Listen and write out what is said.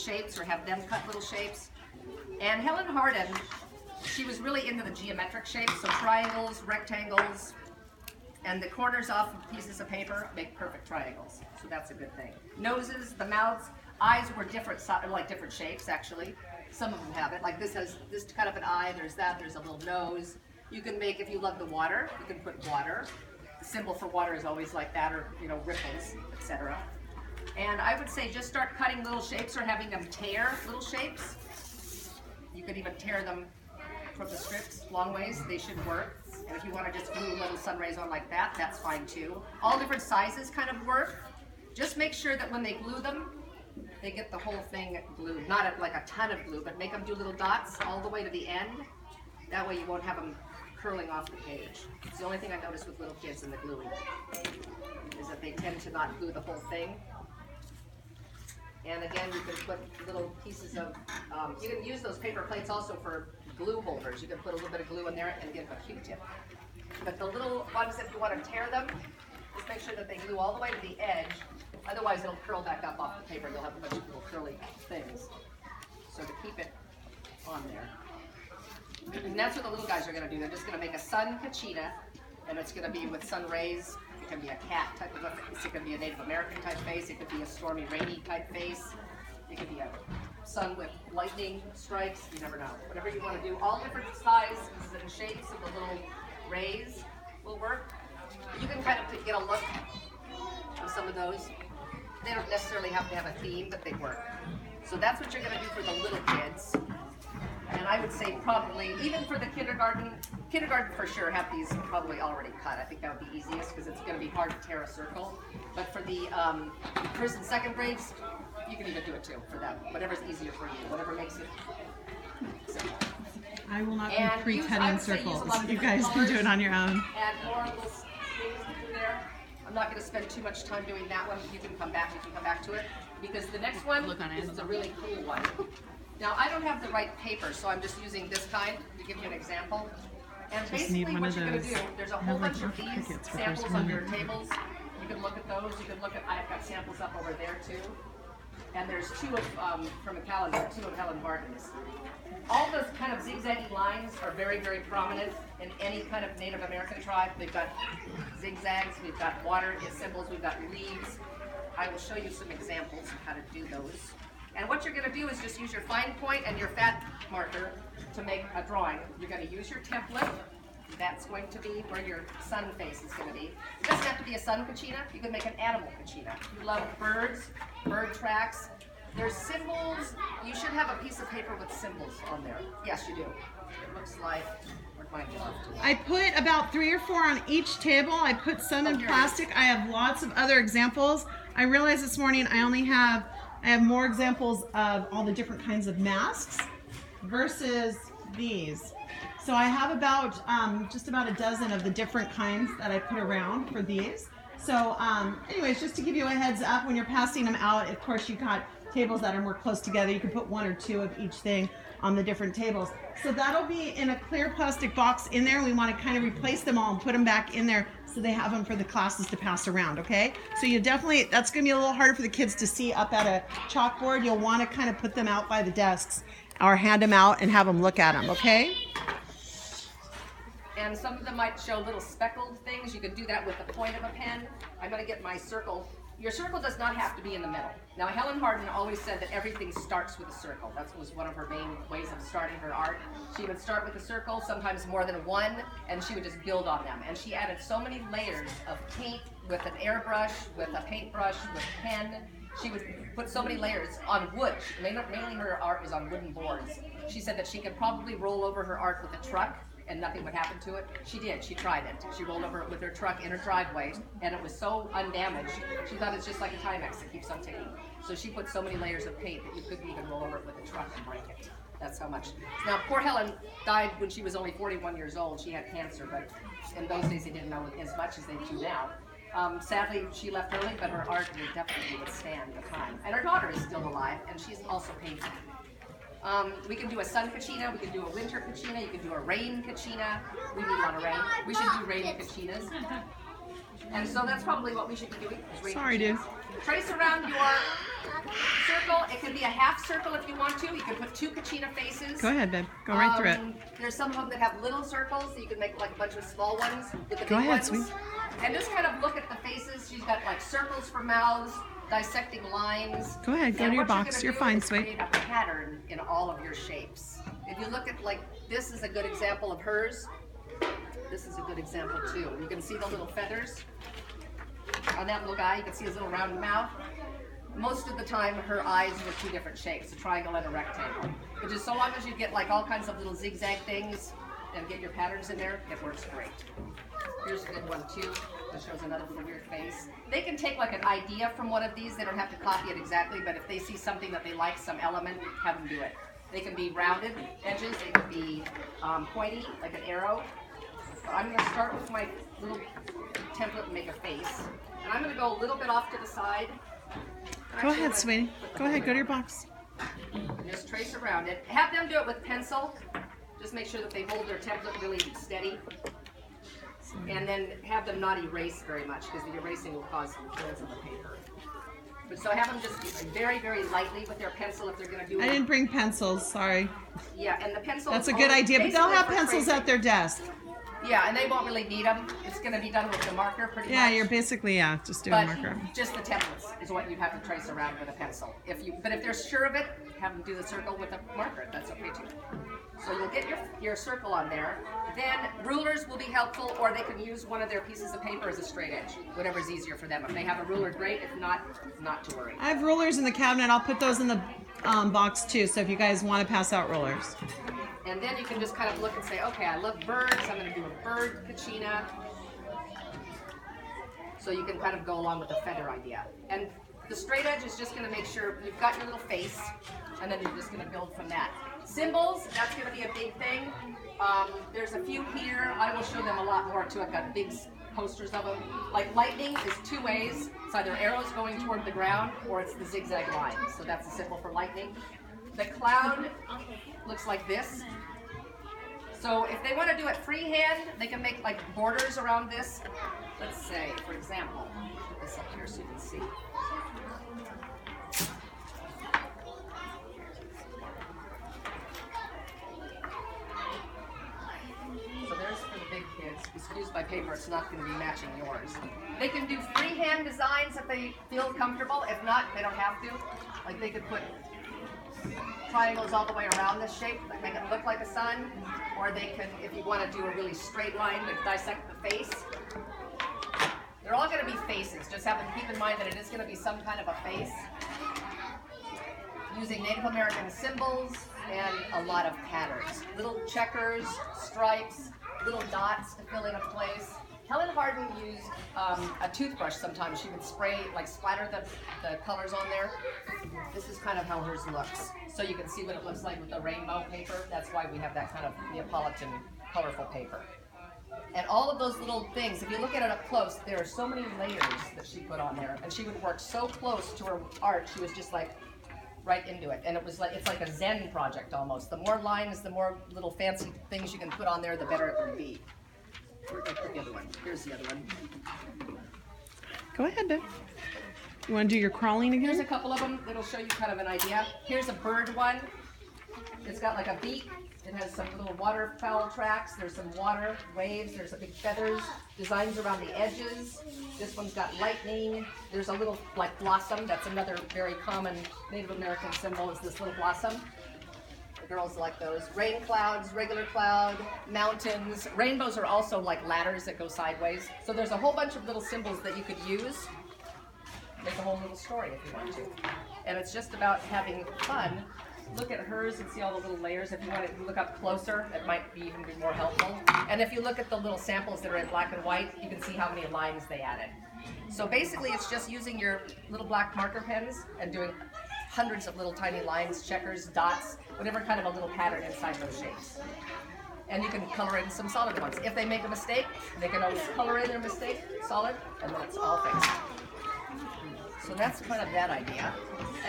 shapes or have them cut little shapes. And Helen Hardin, she was really into the geometric shapes, so triangles, rectangles, and the corners off of pieces of paper make perfect triangles. So that's a good thing. Noses, the mouths, eyes were different, like different shapes actually. Some of them have it. Like this has this kind of an eye, there's that, there's a little nose. You can make, if you love the water, you can put water. The symbol for water is always like that, or ripples, etc. And I would say just start cutting little shapes or having them tear little shapes. You could even tear them from the strips long ways. They should work. And if you want to just glue little sun rays on like that, that's fine too. All different sizes kind of work. Just make sure that when they glue them, they get the whole thing glued. Not like a ton of glue, but make them do little dots all the way to the end. That way you won't have them curling off the page. It's the only thing I notice with little kids in the gluing, is that they tend to not glue the whole thing. And again, you can put little pieces of, you can use those paper plates also for glue holders. You can put a little bit of glue in there and give a Q-tip. But the little ones, if you want to tear them, just make sure that they glue all the way to the edge. Otherwise, it'll curl back up off the paper. You'll have a bunch of little curly things. So to keep it on there. And that's what the little guys are going to do. They're just going to make a sun kachina, and it's going to be with sun rays. It can be a cat type of a face. It could be a Native American type face. It could be a stormy, rainy type face. It could be a sun with lightning strikes. You never know. Whatever you want to do. All different sizes and shapes of the little rays will work. You can kind of get a look of some of those. They don't necessarily have to have a theme, but they work. So that's what you're going to do for the little kids. And I would say probably, even for the kindergarten for sure have these probably already cut. I think that would be easiest because it's going to be hard to tear a circle. But for the first and second grades, you can even do it too for them. Whatever's easier for you, whatever makes it simple. I will not be pre-cutting circles. You guys can do it on your own. Add more little things to there. I'm not going to spend too much time doing that one. You can come back to it. Because the next one is a really cool one. Now, I don't have the right paper, so I'm just using this kind to give you an example. And basically what you're going to do, there's a whole bunch of these samples on your tables. You can look at those. You can look at, I've got samples up over there too. And there's two of, from a calendar, two of Helen Hardin's. All those kind of zigzaggy lines are very, very prominent in any kind of Native American tribe. They've got zigzags, we've got water symbols, we've got leaves. I will show you some examples of how to do those. And what you're going to do is just use your fine point and your fat marker to make a drawing. You're going to use your template. That's going to be where your sun face is going to be. It doesn't have to be a sun kachina. You can make an animal kachina. If you love birds, bird tracks, there's symbols. You should have a piece of paper with symbols on there. Yes, you do. It looks like, where'd mine go to? I put about 3 or 4 on each table. I put some in plastic. I have lots of other examples. I realized this morning I have more examples of all the different kinds of masks versus these. So I have about just about a dozen of the different kinds that I put around for these. So anyways, just to give you a heads up, when you're passing them out, of course you've got tables that are more close together. You can put 1 or 2 of each thing on the different tables. So that'll be in a clear plastic box in there. We want to kind of replace them all and put them back in there so they have them for the classes to pass around, okay? So you definitely, that's going to be a little harder for the kids to see up at a chalkboard. You'll want to kind of put them out by the desks or hand them out and have them look at them, okay? And some of them might show little speckled things. You can do that with the point of a pen. I'm going to get my circle. Your circle does not have to be in the middle. Now, Helen Hardin always said that everything starts with a circle. That was one of her main ways of starting her art. She would start with a circle, sometimes more than one, and she would just build on them. And she added so many layers of paint with an airbrush, with a paintbrush, with a pen. She would put so many layers on wood. Mainly her art is on wooden boards. She said that she could probably roll over her art with a truck and nothing would happen to it. She did. She tried it. She rolled over it with her truck in her driveway, and it was so undamaged. She thought it's just like a Timex that keeps on ticking. So she put so many layers of paint that you couldn't even roll over it with a truck and break it. That's how much. Now, poor Helen died when she was only 41 years old. She had cancer, but in those days they didn't know as much as they do now. Sadly, she left early, but her art would definitely withstand the time. And her daughter is still alive, and she's also painting. We can do a sun kachina, we can do a winter kachina, you can do a rain kachina. We need a lot of rain. We should do rain kachinas. And so that's probably what we should be doing. Sorry, dude. Trace around your Circle, it can be a half circle if you want to. You can put 2 kachina faces. Go ahead, babe. Go right through it. There's some of them that have little circles, so you can make like a bunch of small ones with the Go big ahead, ones. sweet. And just kind of look at the faces. She's got like circles for mouths, dissecting lines. Go ahead, go to your box. You're fine, sweet. Create a pattern in all of your shapes. If you look at like, this is a good example of hers. This is a good example too. You can see the little feathers on that little guy. You can see his little round mouth. Most of the time, her eyes were 2 different shapes, a triangle and a rectangle. But just so long as you get like all kinds of little zigzag things and get your patterns in there, it works great. Here's a good one too. That shows another little weird face. They can take like an idea from one of these. They don't have to copy it exactly, but if they see something that they like, some element, have them do it. They can be rounded edges. They can be pointy, like an arrow. So I'm going to start with my little template and make a face. And I'm going to go a little bit off to the side. Go ahead, sweetie. Go ahead, go to your box. Just trace around it. Have them do it with pencil. Just make sure that they hold their template really steady. And then have them not erase very much, because the erasing will cause holes in the paper. But so have them just very, very lightly with their pencil if they're going to do it. I didn't bring pencils, sorry. Yeah, and the pencil. That's a good idea, but they'll have pencils at their desk. Yeah, and they won't really need them. It's going to be done with the marker pretty much. Yeah, you're basically, just doing marker. Just the templates is what you'd have to trace around with a pencil. But if they're sure of it, have them do the circle with a marker. That's okay too. So you'll get your circle on there. Then rulers will be helpful, or they can use one of their pieces of paper as a straight edge. Whatever's easier for them. If they have a ruler, great. If not, not to worry. I have rulers in the cabinet. I'll put those in the box too, so if you guys want to pass out rulers. And then you can just kind of look and say, okay, I love birds. I'm going to do a bird kachina. So you can kind of go along with the feather idea. And the straight edge is just going to make sure you've got your little face, and then you're just going to build from that. Symbols, that's going to be a big thing. There's a few here. I will show them a lot more too. I've got big posters of them. Like lightning is 2 ways. It's either arrows going toward the ground, or it's the zigzag line. So that's a symbol for lightning. The cloud looks like this. So if they want to do it freehand, they can make like borders around this. Let's say, for example, put this up here so you can see. So there's for the big kids. Excuse my paper, it's not going to be matching yours. They can do freehand designs if they feel comfortable. If not, they don't have to. Like they could put triangles all the way around this shape that make it look like a sun, or they can, if you want to do a really straight line to dissect the face. They're all going to be faces. Just have to keep in mind that it is going to be some kind of a face. Using Native American symbols and a lot of patterns. Little checkers, stripes, little dots to fill in a place. Helen Hardin used a toothbrush sometimes. She would spray, like splatter the colors on there. This is kind of how hers looks. So you can see what it looks like with the rainbow paper. That's why we have that kind of Neapolitan colorful paper. And all of those little things, if you look at it up close, there are so many layers that she put on there. And she would work so close to her art, she was just like right into it. And it was like, it's like a Zen project almost. The more lines, the more little fancy things you can put on there, the better it would be. Where'd I put the other one? Here's the other one. Go ahead, babe. You want to do your crawling again? Here's a couple of them that'll show you kind of an idea. Here's a bird one. It's got like a beak. It has some little waterfowl tracks. There's some water, waves. There's some big feathers, designs around the edges. This one's got lightning. There's a little like blossom. That's another very common Native American symbol, is this little blossom. The girls like those. Rain clouds, regular cloud, mountains. Rainbows are also like ladders that go sideways. So there's a whole bunch of little symbols that you could use. Make a whole little story if you want to. And it's just about having fun. Look at hers and see all the little layers. If you want to look up closer, it might be even more helpful. And if you look at the little samples that are in black and white, you can see how many lines they added. So basically it's just using your little black marker pens and doing hundreds of little tiny lines, checkers, dots, whatever kind of a little pattern inside those shapes. And you can color in some solid ones. If they make a mistake, they can always color in their mistake, solid, and then it's all fixed. So that's kind of that idea. And